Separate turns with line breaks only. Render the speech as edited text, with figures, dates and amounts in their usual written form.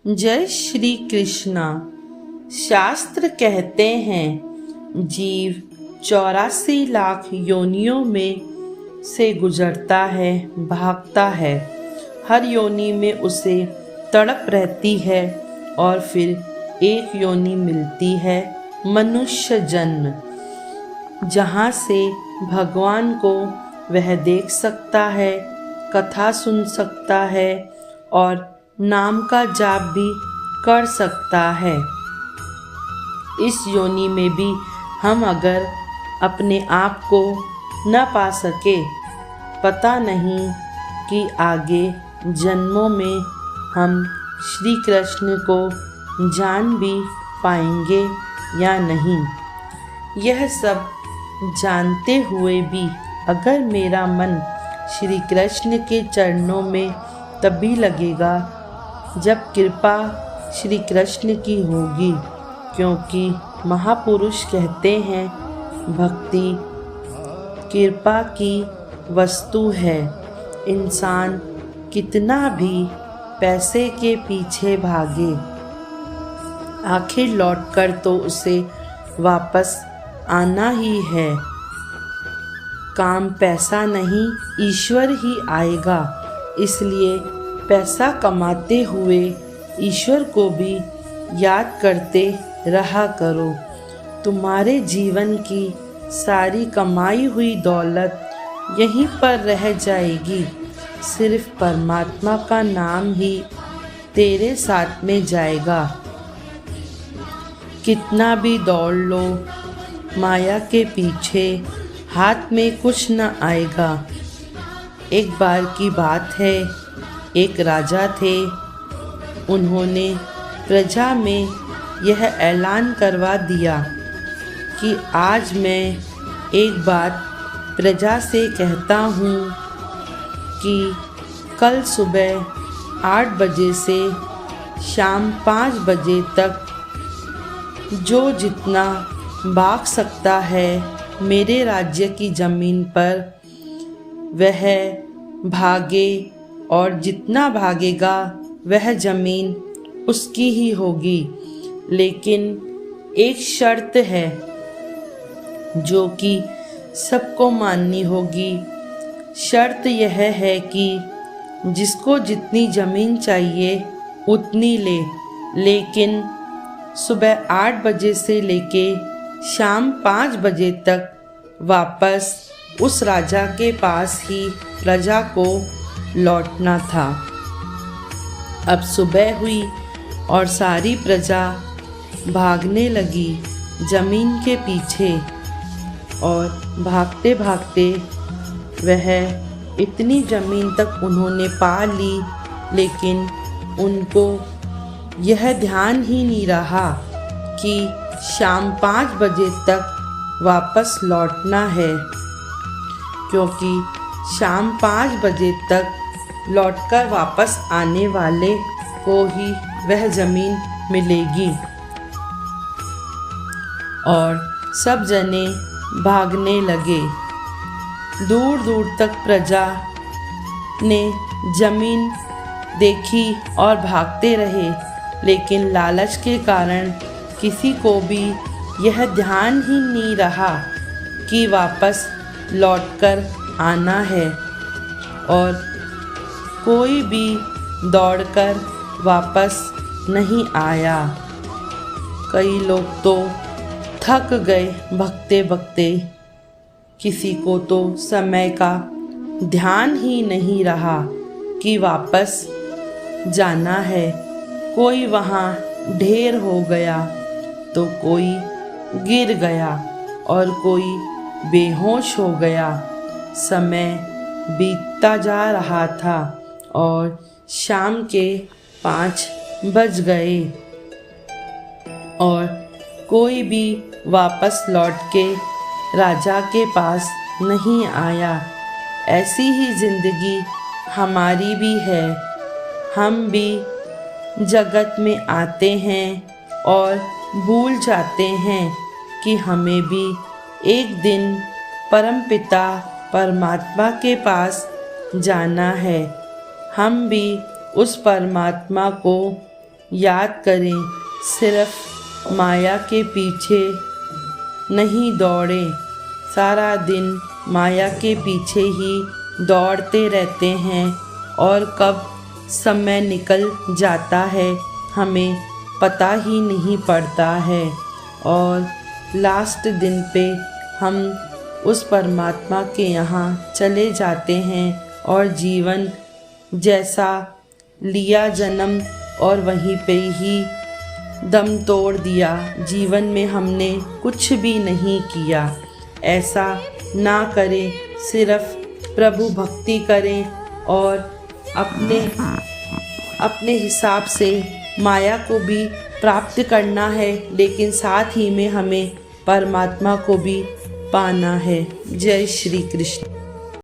जय श्री कृष्णा। शास्त्र कहते हैं जीव 84 लाख योनियों में से गुजरता है, भागता है। हर योनि में उसे तड़प रहती है और फिर एक योनि मिलती है, मनुष्य जन्म, जहाँ से भगवान को वह देख सकता है, कथा सुन सकता है और नाम का जाप भी कर सकता है। इस योनि में भी हम अगर अपने आप को न पा सके, पता नहीं कि आगे जन्मों में हम श्री कृष्ण को जान भी पाएंगे या नहीं। यह सब जानते हुए भी अगर मेरा मन श्री कृष्ण के चरणों में तभी लगेगा जब कृपा श्री कृष्ण की होगी, क्योंकि महापुरुष कहते हैं भक्ति कृपा की वस्तु है। इंसान कितना भी पैसे के पीछे भागे, आखिर लौटकर तो उसे वापस आना ही है। काम पैसा नहीं, ईश्वर ही आएगा। इसलिए पैसा कमाते हुए ईश्वर को भी याद करते रहा करो। तुम्हारे जीवन की सारी कमाई हुई दौलत यहीं पर रह जाएगी, सिर्फ परमात्मा का नाम ही तेरे साथ में जाएगा। कितना भी दौड़ लो माया के पीछे, हाथ में कुछ न आएगा। एक बार की बात है, एक राजा थे। उन्होंने प्रजा में यह ऐलान करवा दिया कि आज मैं एक बात प्रजा से कहता हूँ कि कल सुबह 8 बजे से शाम 5 बजे तक जो जितना भाग सकता है मेरे राज्य की ज़मीन पर, वह भागे और जितना भागेगा वह ज़मीन उसकी ही होगी। लेकिन एक शर्त है जो कि सबको माननी होगी। शर्त यह है कि जिसको जितनी ज़मीन चाहिए उतनी ले, लेकिन सुबह 8 बजे से लेके शाम 5 बजे तक वापस उस राजा के पास ही प्रजा को लौटना था। अब सुबह हुई और सारी प्रजा भागने लगी जमीन के पीछे, और भागते भागते वह इतनी ज़मीन तक उन्होंने पा ली, लेकिन उनको यह ध्यान ही नहीं रहा कि शाम 5 बजे तक वापस लौटना है, क्योंकि शाम 5 बजे तक लौटकर वापस आने वाले को ही वह ज़मीन मिलेगी। और सब जने भागने लगे। दूर दूर तक प्रजा ने ज़मीन देखी और भागते रहे, लेकिन लालच के कारण किसी को भी यह ध्यान ही नहीं रहा कि वापस लौटकर आना है, और कोई भी दौड़कर वापस नहीं आया। कई लोग तो थक गए भगते भगते, किसी को तो समय का ध्यान ही नहीं रहा कि वापस जाना है। कोई वहाँ ढेर हो गया तो कोई गिर गया और कोई बेहोश हो गया। समय बीतता जा रहा था और शाम के 5 बज गए और कोई भी वापस लौट के राजा के पास नहीं आया। ऐसी ही ज़िंदगी हमारी भी है। हम भी जगत में आते हैं और भूल जाते हैं कि हमें भी एक दिन परमपिता परमात्मा के पास जाना है। हम भी उस परमात्मा को याद करें, सिर्फ माया के पीछे नहीं दौड़ें। सारा दिन माया के पीछे ही दौड़ते रहते हैं और कब समय निकल जाता है हमें पता ही नहीं पड़ता है, और लास्ट दिन पे हम उस परमात्मा के यहाँ चले जाते हैं और जीवन जैसा लिया जन्म और वहीं पे ही दम तोड़ दिया। जीवन में हमने कुछ भी नहीं किया। ऐसा ना करें, सिर्फ प्रभु भक्ति करें और अपने हिसाब से माया को भी प्राप्त करना है, लेकिन साथ ही में हमें परमात्मा को भी पाना है। जय श्री कृष्ण।